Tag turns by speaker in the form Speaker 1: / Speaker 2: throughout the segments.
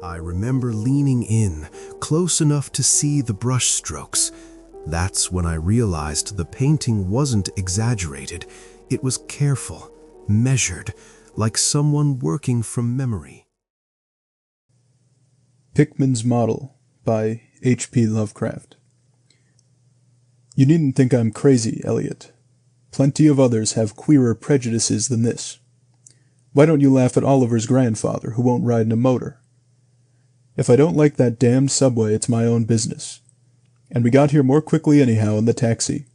Speaker 1: I remember leaning in, close enough to see the brush strokes. That's when I realized the painting wasn't exaggerated. It was careful, measured, like someone working from memory.
Speaker 2: Pickman's Model by H.P. Lovecraft. You needn't think I'm crazy, Elliot. Plenty of others have queerer prejudices than this. Why don't you laugh at Oliver's grandfather, who won't ride in a motor? If I don't like that damned subway, it's my own business. And we got here more quickly anyhow in the taxi.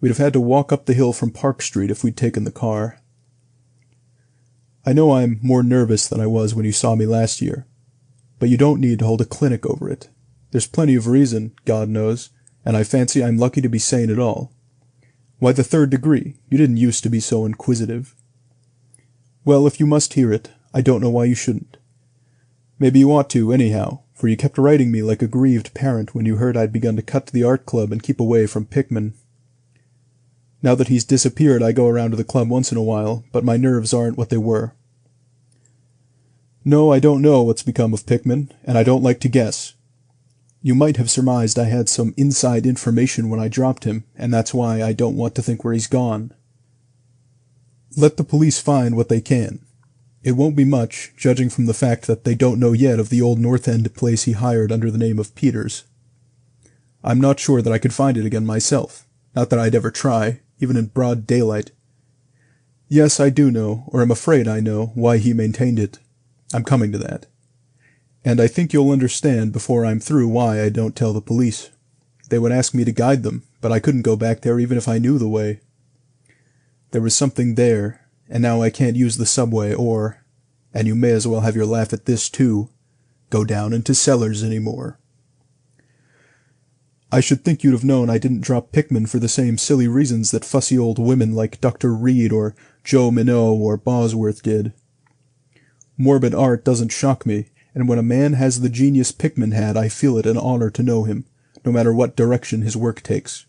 Speaker 2: We'd have had to walk up the hill from Park Street if we'd taken the car. I know I'm more nervous than I was when you saw me last year, but you don't need to hold a clinic over it. There's plenty of reason, God knows, and I fancy I'm lucky to be sane at all. Why the third degree? You didn't used to be so inquisitive. Well, if you must hear it, I don't know why you shouldn't. Maybe you ought to, anyhow, for you kept writing me like a grieved parent when you heard I'd begun to cut to the art club and keep away from Pickman. Now that he's disappeared, I go around to the club once in a while, but my nerves aren't what they were. No, I don't know what's become of Pickman, and I don't like to guess. You might have surmised I had some inside information when I dropped him, and that's why I don't want to think where he's gone. Let the police find what they can. It won't be much, judging from the fact that they don't know yet of the old North End place he hired under the name of Peters. I'm not sure that I could find it again myself. Not that I'd ever try, even in broad daylight. Yes, I do know, or am afraid I know, why he maintained it. I'm coming to that. And I think you'll understand before I'm through why I don't tell the police. They would ask me to guide them, but I couldn't go back there even if I knew the way. There was something there, and now I can't use the subway or, and you may as well have your laugh at this too, go down into cellars anymore. I should think you'd have known I didn't drop Pickman for the same silly reasons that fussy old women like Dr. Reed or Joe Minot or Bosworth did. Morbid art doesn't shock me, and when a man has the genius Pickman had, I feel it an honor to know him, no matter what direction his work takes.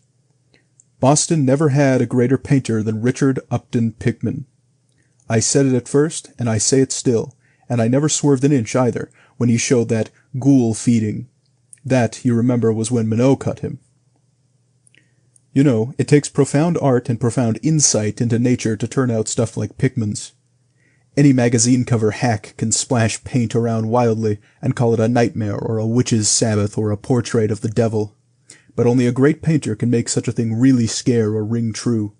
Speaker 2: Boston never had a greater painter than Richard Upton Pickman. I said it at first, and I say it still, and I never swerved an inch either, when he showed that ghoul feeding. That, you remember, was when Minot cut him. You know, it takes profound art and profound insight into nature to turn out stuff like Pickman's. Any magazine cover hack can splash paint around wildly and call it a nightmare or a witch's sabbath or a portrait of the devil. But only a great painter can make such a thing really scare or ring true.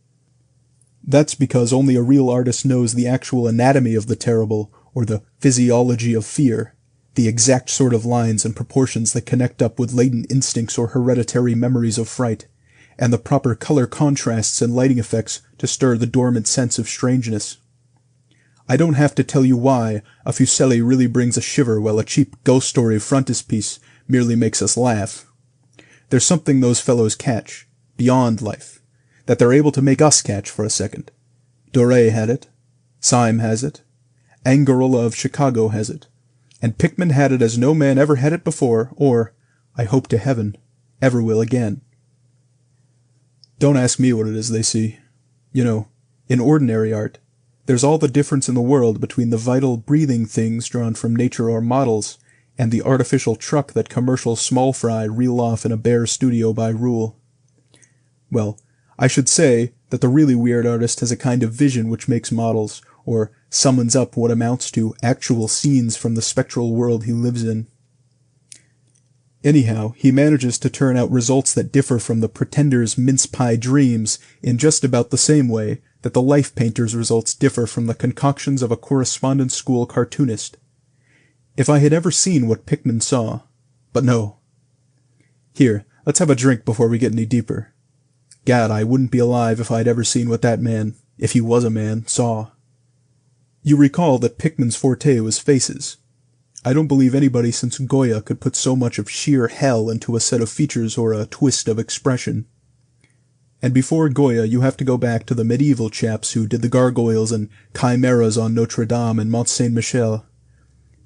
Speaker 2: That's because only a real artist knows the actual anatomy of the terrible, or the physiology of fear, the exact sort of lines and proportions that connect up with latent instincts or hereditary memories of fright, and the proper color contrasts and lighting effects to stir the dormant sense of strangeness. I don't have to tell you why a Fuseli really brings a shiver while a cheap ghost story frontispiece merely makes us laugh. There's something those fellows catch, beyond life, that they're able to make us catch for a second. Doré had it, Syme has it, Angarola of Chicago has it, and Pickman had it as no man ever had it before, or, I hope to heaven, ever will again. Don't ask me what it is they see. You know, in ordinary art, there's all the difference in the world between the vital, breathing things drawn from nature or models, and the artificial truck that commercial small fry reel off in a bare studio by rule. Well, I should say that the really weird artist has a kind of vision which makes models, or summons up what amounts to actual scenes from the spectral world he lives in. Anyhow, he manages to turn out results that differ from the pretender's mince-pie dreams in just about the same way that the life painter's results differ from the concoctions of a correspondence school cartoonist. If I had ever seen what Pickman saw. But no. Here, let's have a drink before we get any deeper. Gad, I wouldn't be alive if I'd ever seen what that man, if he was a man, saw. You recall that Pickman's forte was faces. I don't believe anybody since Goya could put so much of sheer hell into a set of features or a twist of expression. And before Goya, you have to go back to the medieval chaps who did the gargoyles and chimeras on Notre Dame and Mont Saint-Michel.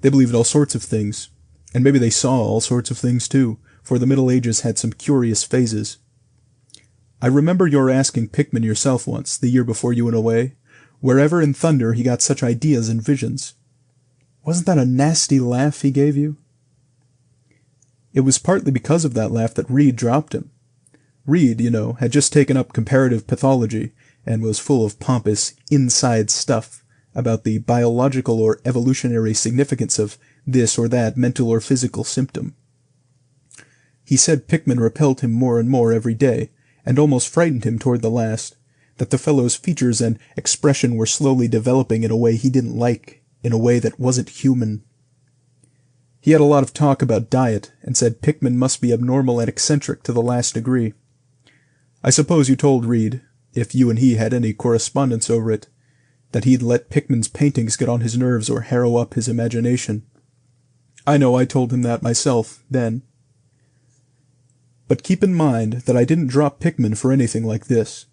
Speaker 2: They believed all sorts of things, and maybe they saw all sorts of things too, for the Middle Ages had some curious phases. I remember your asking Pickman yourself once, the year before you went away, wherever in thunder he got such ideas and visions. Wasn't that a nasty laugh he gave you? It was partly because of that laugh that Reed dropped him. Reed, had just taken up comparative pathology and was full of pompous inside stuff about the biological or evolutionary significance of this or that mental or physical symptom. He said Pickman repelled him more and more every day, and almost frightened him toward the last, that the fellow's features and expression were slowly developing in a way he didn't like, in a way that wasn't human. He had a lot of talk about diet, and said Pickman must be abnormal and eccentric to the last degree. I suppose you told Reed, if you and he had any correspondence over it, that he'd let Pickman's paintings get on his nerves or harrow up his imagination. I know I told him that myself, then. But keep in mind that I didn't drop Pickman for anything like this.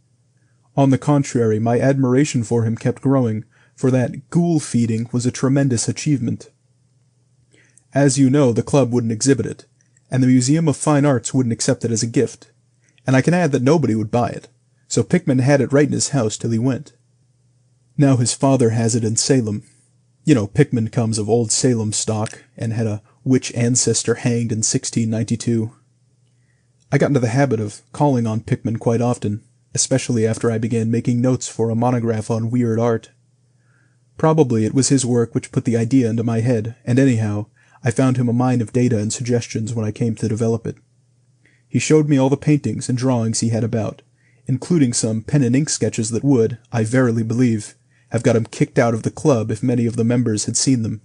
Speaker 2: On the contrary, my admiration for him kept growing, for that ghoul feeding was a tremendous achievement. As you know, the club wouldn't exhibit it, and the Museum of Fine Arts wouldn't accept it as a gift, and I can add that nobody would buy it, so Pickman had it right in his house till he went. Now his father has it in Salem. Pickman comes of old Salem stock, and had a witch ancestor hanged in 1692. I got into the habit of calling on Pickman quite often, especially after I began making notes for a monograph on weird art. Probably it was his work which put the idea into my head, and anyhow, I found him a mine of data and suggestions when I came to develop it. He showed me all the paintings and drawings he had about, including some pen and ink sketches that would, I verily believe, have got him kicked out of the club if many of the members had seen them.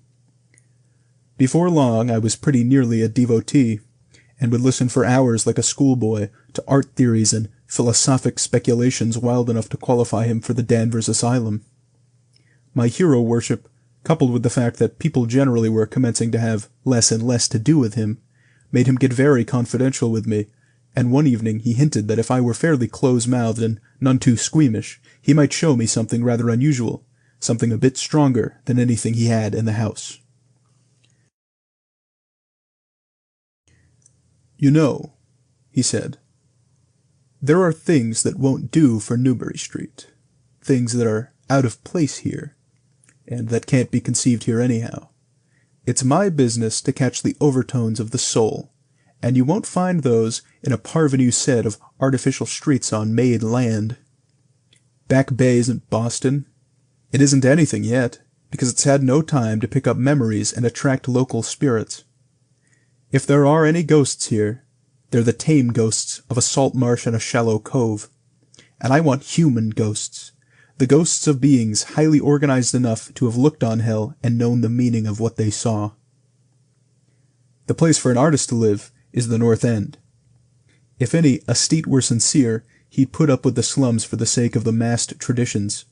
Speaker 2: Before long I was pretty nearly a devotee, and would listen for hours like a schoolboy to art theories and philosophic speculations wild enough to qualify him for the Danvers Asylum. My hero worship, coupled with the fact that people generally were commencing to have less and less to do with him, made him get very confidential with me, and one evening he hinted that if I were fairly close-mouthed and none too squeamish, he might show me something rather unusual, something a bit stronger than anything he had in the house. He said, there are things that won't do for Newbury Street, things that are out of place here, and that can't be conceived here anyhow. It's my business to catch the overtones of the soul, and you won't find those in a parvenu set of artificial streets on made land. Back Bay isn't Boston. It isn't anything yet, because it's had no time to pick up memories and attract local spirits. If there are any ghosts here, they're the tame ghosts of a salt marsh and a shallow cove. And I want human ghosts, the ghosts of beings highly organized enough to have looked on hell and known the meaning of what they saw. The place for an artist to live is the North End. If any aesthete were sincere, he'd put up with the slums for the sake of the massed traditions.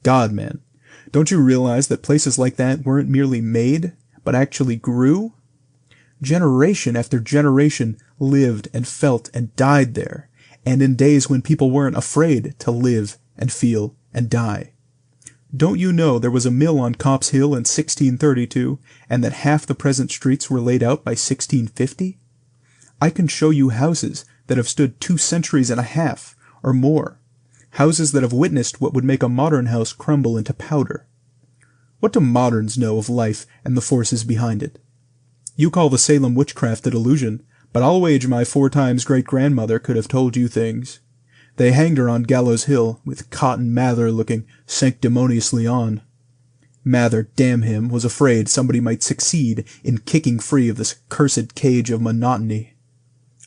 Speaker 2: God, man, don't you realize that places like that weren't merely made, but actually grew? Generation after generation lived and felt and died there, and in days when people weren't afraid to live and feel and die. Don't you know there was a mill on Copp's Hill in 1632, and that half the present streets were laid out by 1650? I can show you houses that have stood 2 centuries and a half, or more. Houses that have witnessed what would make a modern house crumble into powder. What do moderns know of life and the forces behind it? You call the Salem witchcraft a delusion, but I'll wager my 4 times great-grandmother could have told you things. They hanged her on Gallows Hill, with Cotton Mather looking sanctimoniously on. Mather, damn him, was afraid somebody might succeed in kicking free of this cursed cage of monotony.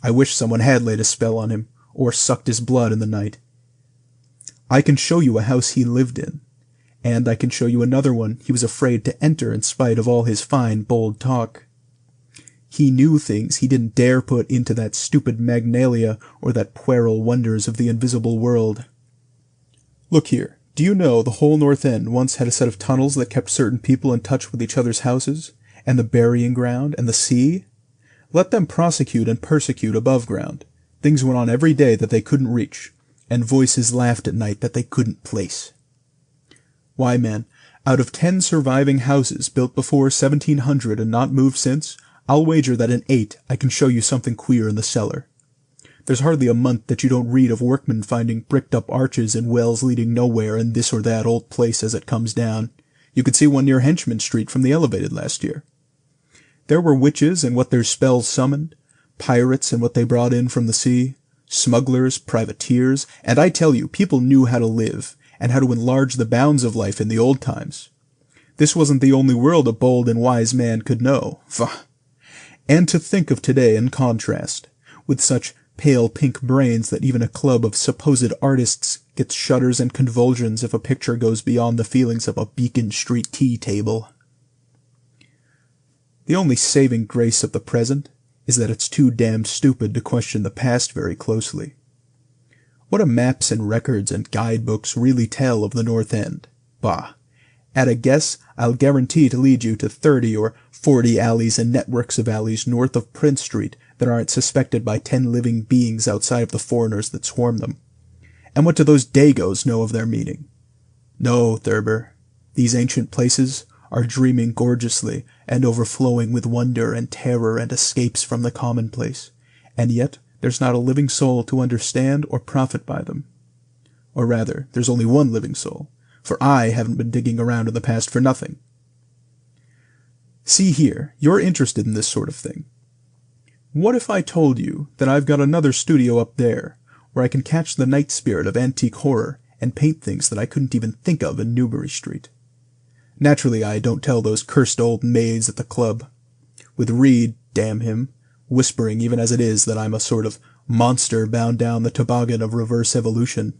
Speaker 2: I wish someone had laid a spell on him, or sucked his blood in the night. I can show you a house he lived in, and I can show you another one he was afraid to enter in spite of all his fine, bold talk. He knew things he didn't dare put into that stupid Magnalia or that puerile Wonders of the Invisible World. Look here, do you know the whole North End once had a set of tunnels that kept certain people in touch with each other's houses, and the burying ground, and the sea? Let them prosecute and persecute above ground. Things went on every day that they couldn't reach, and voices laughed at night that they couldn't place. Why, man, out of 10 surviving houses built before 1700 and not moved since, I'll wager that in 8 I can show you something queer in the cellar. There's hardly a month that you don't read of workmen finding bricked-up arches and wells leading nowhere in this or that old place as it comes down. You could see one near Henchman Street from the elevated last year. There were witches and what their spells summoned, Pirates and what they brought in from the sea, smugglers, privateers, and I tell you, people knew how to live, and how to enlarge the bounds of life in the old times. This wasn't the only world a bold and wise man could know. Faugh! And to think of today in contrast, with such pale pink brains that even a club of supposed artists gets shudders and convulsions if a picture goes beyond the feelings of a Beacon Street tea table. The only saving grace of the present is that it's too damned stupid to question the past very closely. What do maps and records and guidebooks really tell of the North End? Bah! At a guess, I'll guarantee to lead you to 30 or 40 alleys and networks of alleys north of Prince Street that aren't suspected by 10 living beings outside of the foreigners that swarm them. And what do those Dagos know of their meaning? No, Thurber. These ancient places are dreaming gorgeously and overflowing with wonder and terror and escapes from the commonplace, and yet there's not a living soul to understand or profit by them. Or rather, there's only one living soul, for I haven't been digging around in the past for nothing. See here, you're interested in this sort of thing. What if I told you that I've got another studio up there, where I can catch the night spirit of antique horror and paint things that I couldn't even think of in Newbury Street? Naturally, I don't tell those cursed old maids at the club, with Reed, damn him, whispering even as it is that I'm a sort of monster bound down the toboggan of reverse evolution.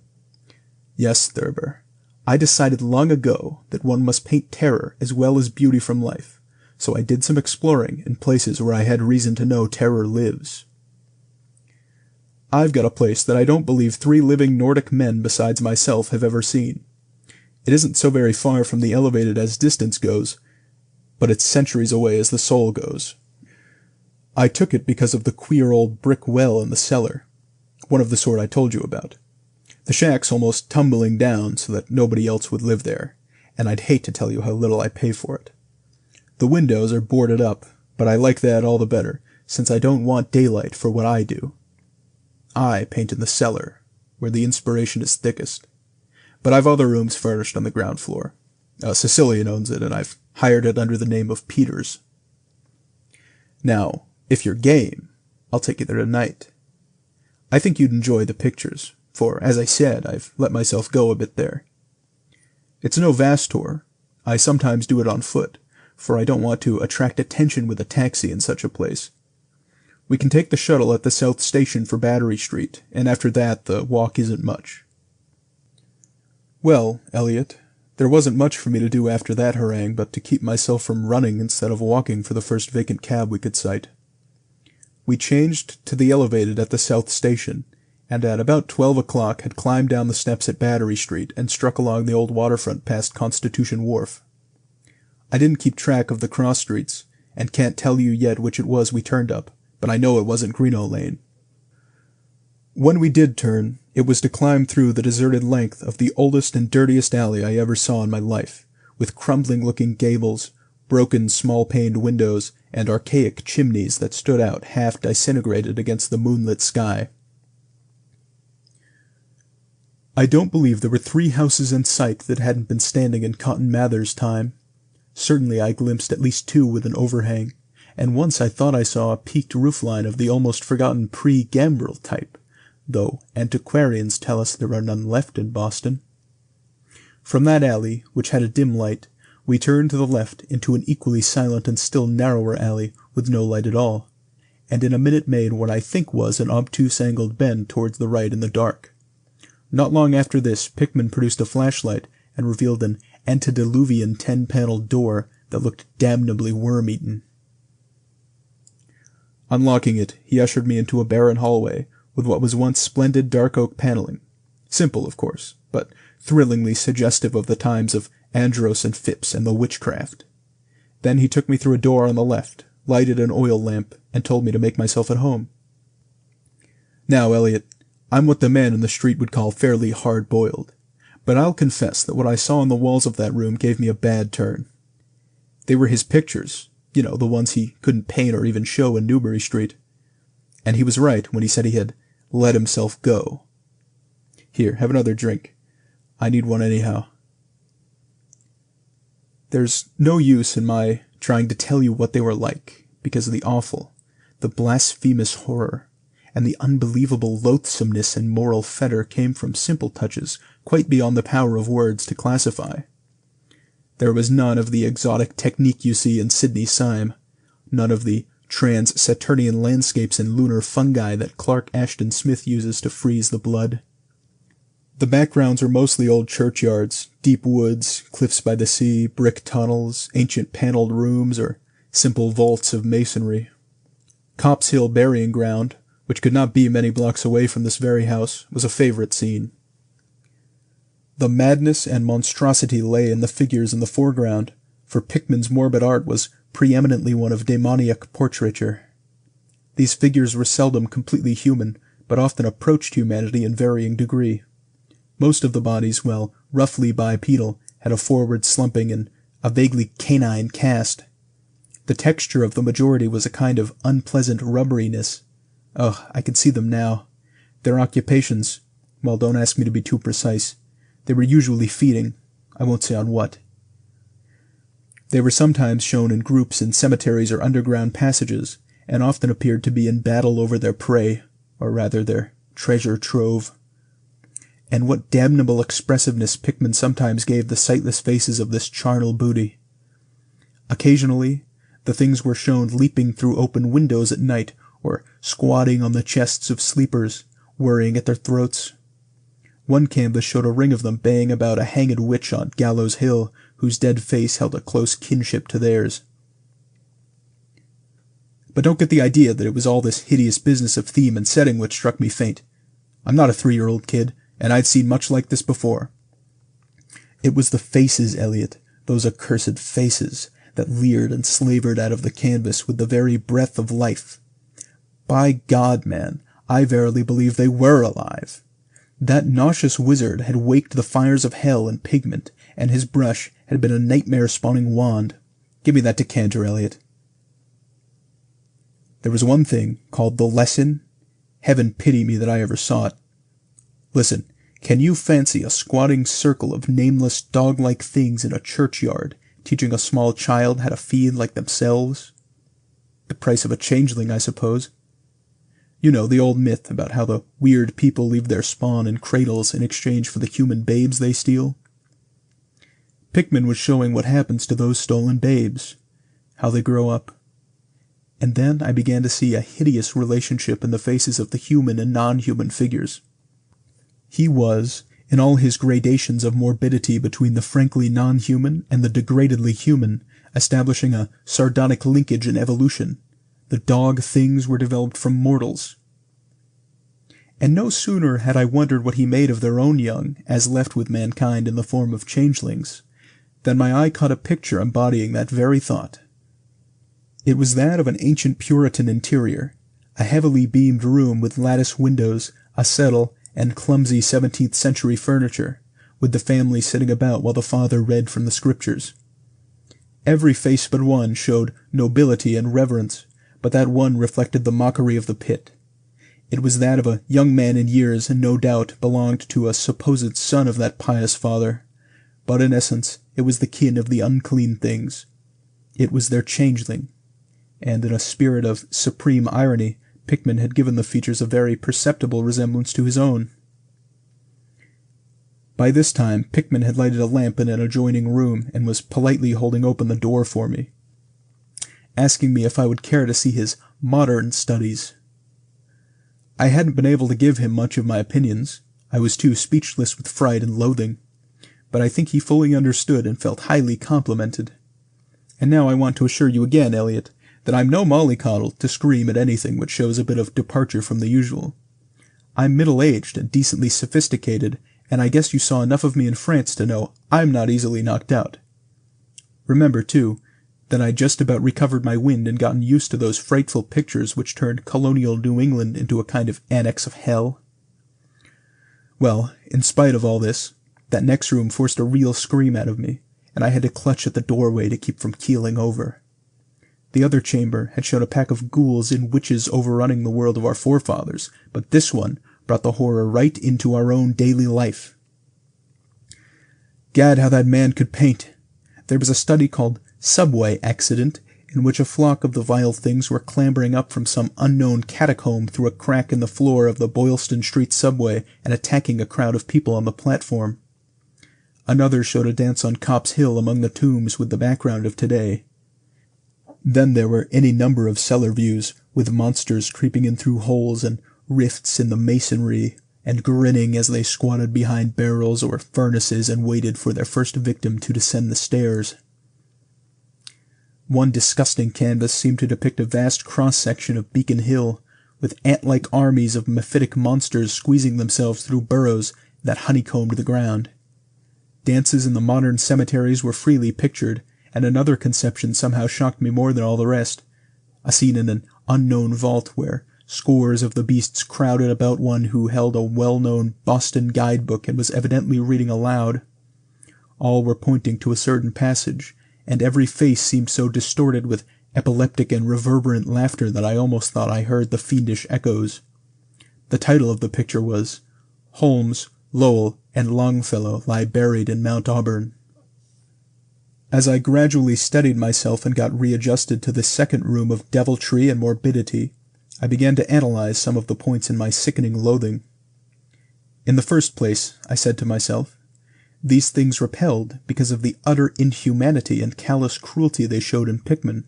Speaker 2: Yes, Thurber, I decided long ago that one must paint terror as well as beauty from life, so I did some exploring in places where I had reason to know terror lives. I've got a place that I don't believe 3 living Nordic men besides myself have ever seen. It isn't so very far from the elevated as distance goes, but it's centuries away as the soul goes. I took it because of the queer old brick well in the cellar, one of the sort I told you about. The shack's almost tumbling down so that nobody else would live there, and I'd hate to tell you how little I pay for it. The windows are boarded up, but I like that all the better, since I don't want daylight for what I do. I paint in the cellar, where the inspiration is thickest. But I've other rooms furnished on the ground floor. Sicilian owns it, and I've hired it under the name of Peters. Now, if you're game, I'll take you there tonight. I think you'd enjoy the pictures, for, as I said, I've let myself go a bit there. It's no vast tour. I sometimes do it on foot, for I don't want to attract attention with a taxi in such a place. We can take the shuttle at the South Station for Battery Street, and after that the walk isn't much. Well, Elliot, there wasn't much for me to do after that harangue but to keep myself from running instead of walking for the first vacant cab we could sight. We changed to the elevated at the South Station, and at about 12 o'clock had climbed down the steps at Battery Street and struck along the old waterfront past Constitution Wharf. I didn't keep track of the cross streets, and can't tell you yet which it was we turned up, but I know it wasn't Greenough Lane. When we did turn, it was to climb through the deserted length of the oldest and dirtiest alley I ever saw in my life, with crumbling-looking gables, broken small-paned windows, and archaic chimneys that stood out half disintegrated against the moonlit sky. I don't believe there were 3 houses in sight that hadn't been standing in Cotton Mather's time. Certainly I glimpsed at least 2 with an overhang, and once I thought I saw a peaked roofline of the almost forgotten pre-gambrel type, though antiquarians tell us there are none left in Boston. From that alley, which had a dim light, we turned to the left into an equally silent and still narrower alley with no light at all, and in a minute made what I think was an obtuse angled bend towards the right in the dark. Not long after this, Pickman produced a flashlight and revealed an antediluvian 10-paneled door that looked damnably worm-eaten. Unlocking it, he ushered me into a barren hallway with what was once splendid dark oak paneling. Simple, of course, but thrillingly suggestive of the times of Andros and Phipps and the witchcraft. Then he took me through a door on the left, lighted an oil lamp, and told me to make myself at home. Now, Elliot, I'm what the man in the street would call fairly hard-boiled, but I'll confess that what I saw on the walls of that room gave me a bad turn. They were his pictures, you know, the ones he couldn't paint or even show in Newbury Street. And he was right when he said he had let himself go. Here, have another drink. I need one anyhow. There's no use in my trying to tell you what they were like, because the awful, the blasphemous horror, and the unbelievable loathsomeness and moral fetor came from simple touches quite beyond the power of words to classify. There was none of the exotic technique you see in Sidney Syme, none of the trans-Saturnian landscapes and lunar fungi that Clark Ashton Smith uses to freeze the blood. The backgrounds are mostly old churchyards, deep woods, cliffs by the sea, brick tunnels, ancient paneled rooms, or simple vaults of masonry. Copp's Hill burying ground, which could not be many blocks away from this very house, was a favorite scene. The madness and monstrosity lay in the figures in the foreground, for Pickman's morbid art was preeminently one of demoniac portraiture. These figures were seldom completely human, but often approached humanity in varying degree. Most of the bodies, while roughly bipedal, had a forward slumping and a vaguely canine cast. The texture of the majority was a kind of unpleasant rubberiness. Oh, I could see them now. Their occupations, well, don't ask me to be too precise. They were usually feeding. I won't say on what. They were sometimes shown in groups in cemeteries or underground passages, and often appeared to be in battle over their prey, or rather their treasure trove. And what damnable expressiveness Pickman sometimes gave the sightless faces of this charnel booty. Occasionally, the things were shown leaping through open windows at night, or squatting on the chests of sleepers, worrying at their throats. One canvas showed a ring of them baying about a hanged witch on Gallows Hill, whose dead face held a close kinship to theirs. But don't get the idea that it was all this hideous business of theme and setting which struck me faint. I'm not a 3-year-old kid, and I'd seen much like this before. It was the faces, Eliot, those accursed faces, that leered and slavered out of the canvas with the very breath of life. By God, man, I verily believe they were alive. That nauseous wizard had waked the fires of hell in pigment, and his brush had been a nightmare-spawning wand. Give me that decanter, Eliot. There was one thing called the lesson. Heaven pity me that I ever saw it. Listen, can you fancy a squatting circle of nameless dog-like things in a churchyard, teaching a small child how to feed like themselves? The price of a changeling, I suppose. You know, the old myth about how the weird people leave their spawn in cradles in exchange for the human babes they steal. Pickman was showing what happens to those stolen babes, how they grow up. And then I began to see a hideous relationship in the faces of the human and non-human figures. He was, in all his gradations of morbidity between the frankly non-human and the degradedly human, establishing a sardonic linkage in evolution. The dog things were developed from mortals. And no sooner had I wondered what he made of their own young, as left with mankind in the form of changelings, than my eye caught a picture embodying that very thought. It was that of an ancient Puritan interior, a heavily beamed room with lattice windows, a settle, and clumsy 17th century furniture, with the family sitting about while the father read from the scriptures. Every face but one showed nobility and reverence, but that one reflected the mockery of the pit. It was that of a young man in years, and no doubt belonged to a supposed son of that pious father, but in essence it was the kin of the unclean things. It was their changeling, and in a spirit of supreme irony, Pickman had given the features a very perceptible resemblance to his own. By this time Pickman had lighted a lamp in an adjoining room, and was politely holding open the door for me, asking me if I would care to see his modern studies. I hadn't been able to give him much of my opinions. I was too speechless with fright and loathing. But I think he fully understood and felt highly complimented. And now I want to assure you again, Eliot, that I'm no mollycoddle to scream at anything which shows a bit of departure from the usual. I'm middle-aged and decently sophisticated, and I guess you saw enough of me in France to know I'm not easily knocked out. Remember, too, that I'd just about recovered my wind and gotten used to those frightful pictures which turned colonial New England into a kind of annex of hell. Well, in spite of all this, that next room forced a real scream out of me, and I had to clutch at the doorway to keep from keeling over. The other chamber had shown a pack of ghouls and witches overrunning the world of our forefathers, but this one brought the horror right into our own daily life. Gad, how that man could paint! There was a study called Subway Accident in which a flock of the vile things were clambering up from some unknown catacomb through a crack in the floor of the Boylston Street subway and attacking a crowd of people on the platform. Another showed a dance on Copp's Hill among the tombs with the background of today. Then there were any number of cellar views, with monsters creeping in through holes and rifts in the masonry, and grinning as they squatted behind barrels or furnaces and waited for their first victim to descend the stairs. One disgusting canvas seemed to depict a vast cross-section of Beacon Hill, with ant-like armies of mephitic monsters squeezing themselves through burrows that honeycombed the ground. Dances in the modern cemeteries were freely pictured, and another conception somehow shocked me more than all the rest. A scene in an unknown vault where scores of the beasts crowded about one who held a well-known Boston guidebook and was evidently reading aloud. All were pointing to a certain passage, and every face seemed so distorted with epileptic and reverberant laughter that I almost thought I heard the fiendish echoes. The title of the picture was, "Holmes, Lowell, and Longfellow lie buried in Mount Auburn." As I gradually steadied myself and got readjusted to this second room of deviltry and morbidity, I began to analyze some of the points in my sickening loathing. In the first place, I said to myself, these things repelled because of the utter inhumanity and callous cruelty they showed in Pickman.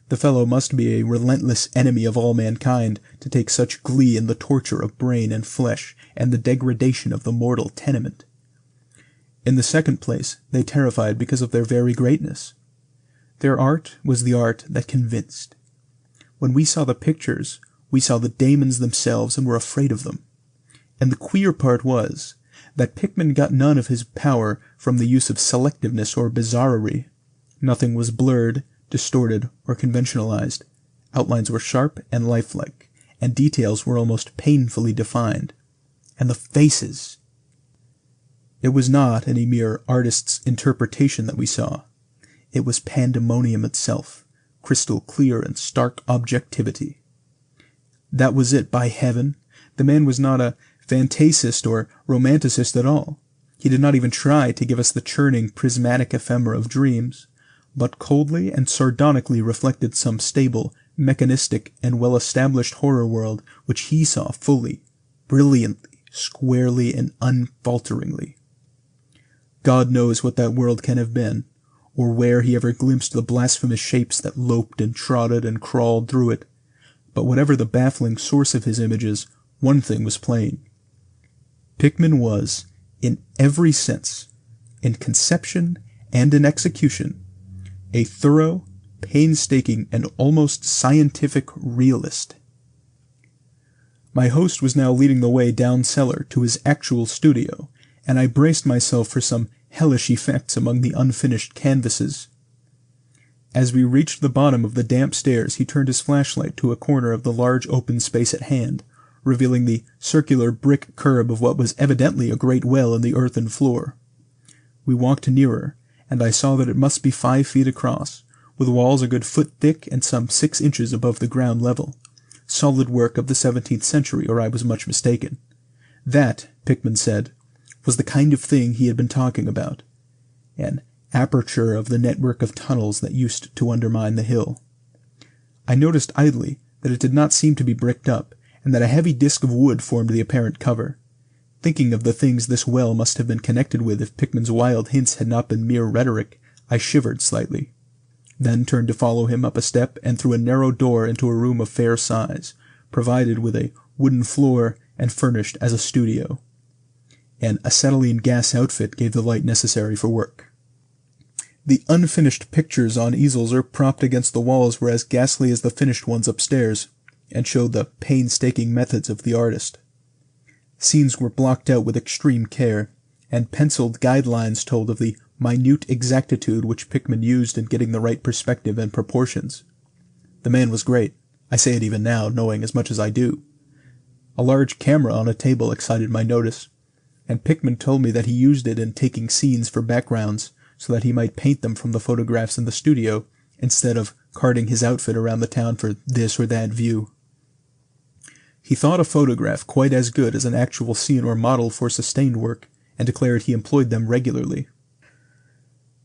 Speaker 2: The fellow must be a relentless enemy of all mankind to take such glee in the torture of brain and flesh and the degradation of the mortal tenement. In the second place, they terrified because of their very greatness. Their art was the art that convinced. When we saw the pictures, we saw the daemons themselves and were afraid of them. And the queer part was that Pickman got none of his power from the use of selectiveness or bizarrerie. Nothing was blurred, distorted, or conventionalized. Outlines were sharp and lifelike, and details were almost painfully defined. And the faces! It was not any mere artist's interpretation that we saw. It was pandemonium itself, crystal clear and stark objectivity. That was it, by heaven! The man was not a fantasist or romanticist at all. He did not even try to give us the churning, prismatic ephemera of dreams, but coldly and sardonically reflected some stable, mechanistic, and well-established horror world which he saw fully, brilliantly, squarely, and unfalteringly. God knows what that world can have been, or where he ever glimpsed the blasphemous shapes that loped and trotted and crawled through it. But whatever the baffling source of his images, one thing was plain. Pickman was, in every sense, in conception and in execution, a thorough, painstaking, and almost scientific realist. My host was now leading the way down cellar to his actual studio, and I braced myself for some hellish effects among the unfinished canvases. As we reached the bottom of the damp stairs, he turned his flashlight to a corner of the large open space at hand, revealing the circular brick curb of what was evidently a great well in the earthen floor. We walked nearer, and I saw that it must be 5 feet across, with walls a good foot thick and some 6 inches above the ground level. Solid work of the 17th century, or I was much mistaken. That, Pickman said, was the kind of thing he had been talking about. An aperture of the network of tunnels that used to undermine the hill. I noticed idly that it did not seem to be bricked up, and that a heavy disk of wood formed the apparent cover. Thinking of the things this well must have been connected with if Pickman's wild hints had not been mere rhetoric, I shivered slightly. Then turned to follow him up a step and through a narrow door into a room of fair size, provided with a wooden floor and furnished as a studio. An acetylene gas outfit gave the light necessary for work. The unfinished pictures on easels or propped against the walls were as ghastly as the finished ones upstairs, and showed the painstaking methods of the artist. Scenes were blocked out with extreme care, and penciled guidelines told of the minute exactitude which Pickman used in getting the right perspective and proportions. The man was great. I say it even now, knowing as much as I do. A large camera on a table excited my notice, and Pickman told me that he used it in taking scenes for backgrounds so that he might paint them from the photographs in the studio instead of carting his outfit around the town for this or that view. He thought a photograph quite as good as an actual scene or model for sustained work, and declared he employed them regularly.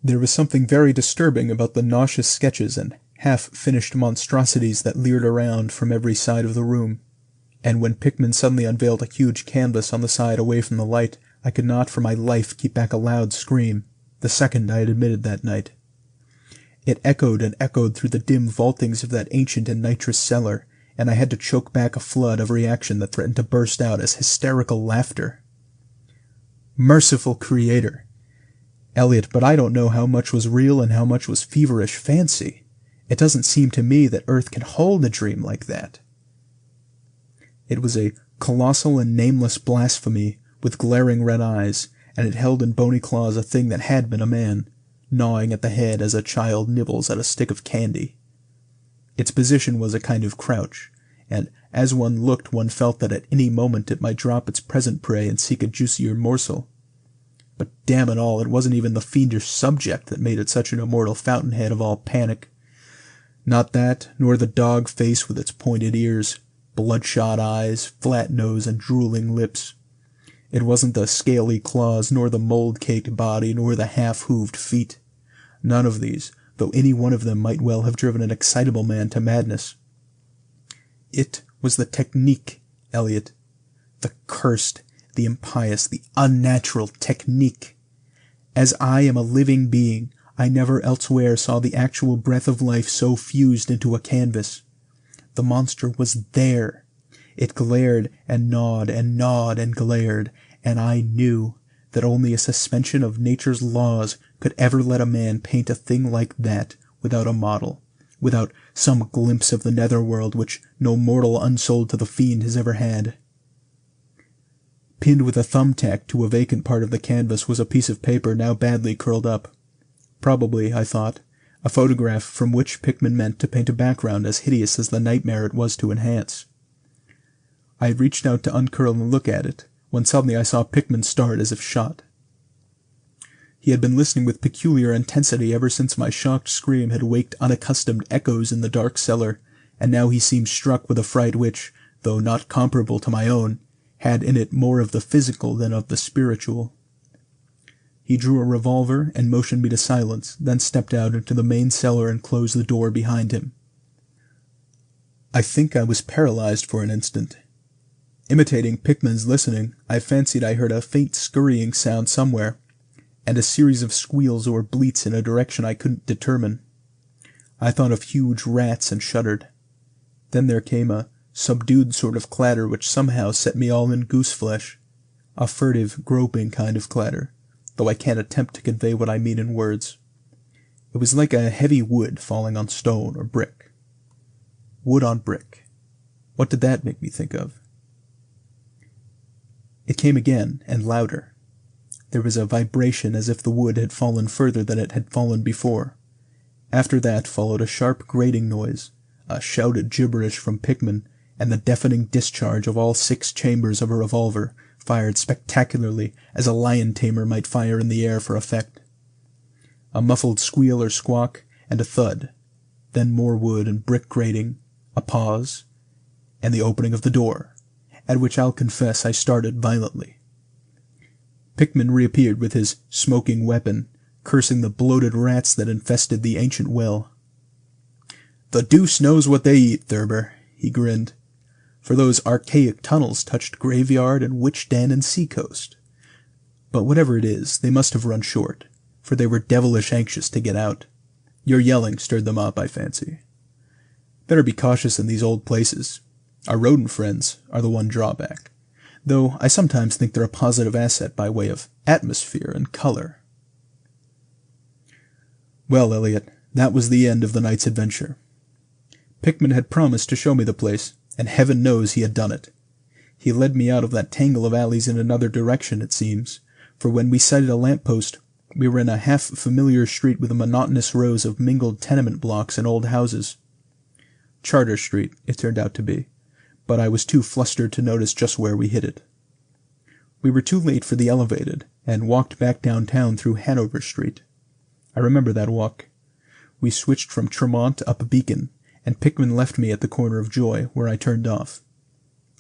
Speaker 2: There was something very disturbing about the nauseous sketches and half-finished monstrosities that leered around from every side of the room. And when Pickman suddenly unveiled a huge canvas on the side away from the light, I could not for my life keep back a loud scream, the second I had admitted that night. It echoed and echoed through the dim vaultings of that ancient and nitrous cellar, and I had to choke back a flood of reaction that threatened to burst out as hysterical laughter. Merciful Creator! Elliot, but I don't know how much was real and how much was feverish fancy. It doesn't seem to me that Earth can hold a dream like that. It was a colossal and nameless blasphemy, with glaring red eyes, and it held in bony claws a thing that had been a man, gnawing at the head as a child nibbles at a stick of candy. Its position was a kind of crouch, and as one looked one felt that at any moment it might drop its present prey and seek a juicier morsel. But damn it all, it wasn't even the fiendish subject that made it such an immortal fountainhead of all panic. Not that, nor the dog face with its pointed ears, bloodshot eyes, flat nose, and drooling lips. It wasn't the scaly claws, nor the mold-caked body, nor the half-hooved feet. None of these, though any one of them might well have driven an excitable man to madness. It was the technique, Elliot. The cursed, the impious, the unnatural technique. As I am a living being, I never elsewhere saw the actual breath of life so fused into a canvas. The monster was there. It glared and gnawed and glared, and I knew that only a suspension of nature's laws could ever let a man paint a thing like that without a model, without some glimpse of the netherworld which no mortal unsold to the fiend has ever had. Pinned with a thumbtack to a vacant part of the canvas was a piece of paper now badly curled up. Probably, I thought, a photograph from which Pickman meant to paint a background as hideous as the nightmare it was to enhance. I had reached out to uncurl and look at it, when suddenly I saw Pickman start as if shot. He had been listening with peculiar intensity ever since my shocked scream had waked unaccustomed echoes in the dark cellar, and now he seemed struck with a fright which, though not comparable to my own, had in it more of the physical than of the spiritual. He drew a revolver and motioned me to silence, then stepped out into the main cellar and closed the door behind him. I think I was paralyzed for an instant. Imitating Pickman's listening, I fancied I heard a faint scurrying sound somewhere, and a series of squeals or bleats in a direction I couldn't determine. I thought of huge rats and shuddered. Then there came a subdued sort of clatter which somehow set me all in goose-flesh, a furtive, groping kind of clatter, though I can't attempt to convey what I mean in words. It was like a heavy wood falling on stone or brick. Wood on brick. What did that make me think of? It came again, and louder. There was a vibration as if the wood had fallen further than it had fallen before. After that followed a sharp grating noise, a shouted gibberish from Pickman, and the deafening discharge of all 6 chambers of a revolver, fired spectacularly as a lion-tamer might fire in the air for effect. A muffled squeal or squawk, and a thud, then more wood and brick grating, a pause, and the opening of the door, at which I'll confess I started violently. Pickman reappeared with his smoking weapon, cursing the bloated rats that infested the ancient well. "The deuce knows what they eat, Thurber," he grinned, for those archaic tunnels touched graveyard and witch den and seacoast. But whatever it is, they must have run short, for they were devilish anxious to get out. Your yelling stirred them up, I fancy. Better be cautious in these old places. Our rodent friends are the one drawback, though I sometimes think they're a positive asset by way of atmosphere and color. Well, Elliot, that was the end of the night's adventure. Pickman had promised to show me the place, and heaven knows he had done it. He led me out of that tangle of alleys in another direction, it seems, for when we sighted a lamp-post, we were in a half-familiar street with monotonous rows of mingled tenement blocks and old houses. Charter Street, it turned out to be, but I was too flustered to notice just where we hit it. We were too late for the elevated, and walked back downtown through Hanover Street. I remember that walk. We switched from Tremont up Beacon, and Pickman left me at the corner of Joy, where I turned off.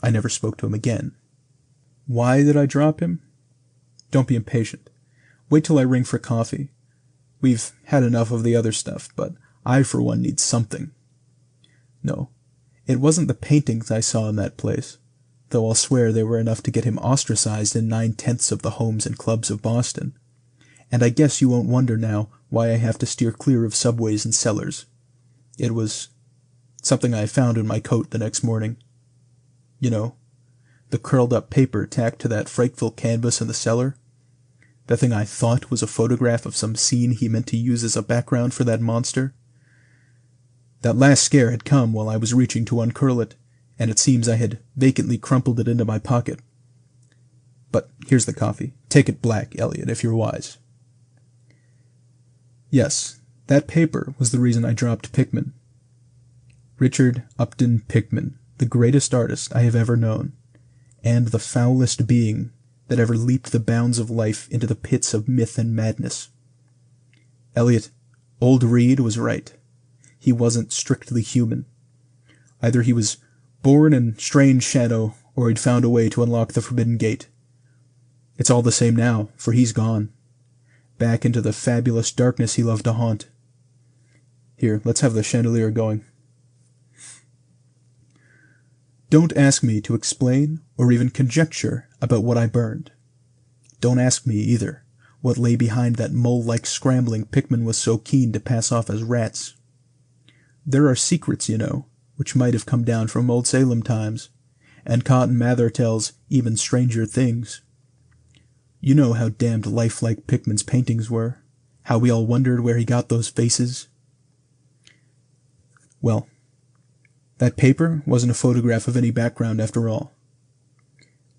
Speaker 2: I never spoke to him again. Why did I drop him? Don't be impatient. Wait till I ring for coffee. We've had enough of the other stuff, but I for one need something. No, it wasn't the paintings I saw in that place, though I'll swear they were enough to get him ostracized in 9/10 of the homes and clubs of Boston. And I guess you won't wonder now why I have to steer clear of subways and cellars. It was something I found in my coat the next morning. You know, the curled-up paper tacked to that frightful canvas in the cellar. The thing I thought was a photograph of some scene he meant to use as a background for that monster. That last scare had come while I was reaching to uncurl it, and it seems I had vacantly crumpled it into my pocket. But here's the coffee. Take it black, Elliot, if you're wise. Yes, that paper was the reason I dropped Pickman. Richard Upton Pickman, the greatest artist I have ever known, and the foulest being that ever leaped the bounds of life into the pits of myth and madness. Elliot, old Reed was right. He wasn't strictly human. Either he was born in strange shadow, or he'd found a way to unlock the forbidden gate. It's all the same now, for he's gone. Back into the fabulous darkness he loved to haunt. Here, let's have the chandelier going. Don't ask me to explain or even conjecture about what I burned. Don't ask me, either, what lay behind that mole-like scrambling Pickman was so keen to pass off as rats. There are secrets, you know, which might have come down from old Salem times, and Cotton Mather tells even stranger things. You know how damned lifelike Pickman's paintings were, how we all wondered where he got those faces. Well, that paper wasn't a photograph of any background after all.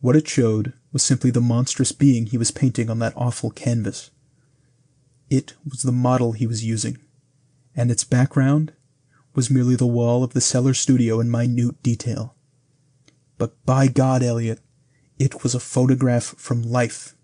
Speaker 2: What it showed was simply the monstrous being he was painting on that awful canvas. It was the model he was using, and its background was merely the wall of the cellar studio in minute detail. But by God, Elliot, it was a photograph from life.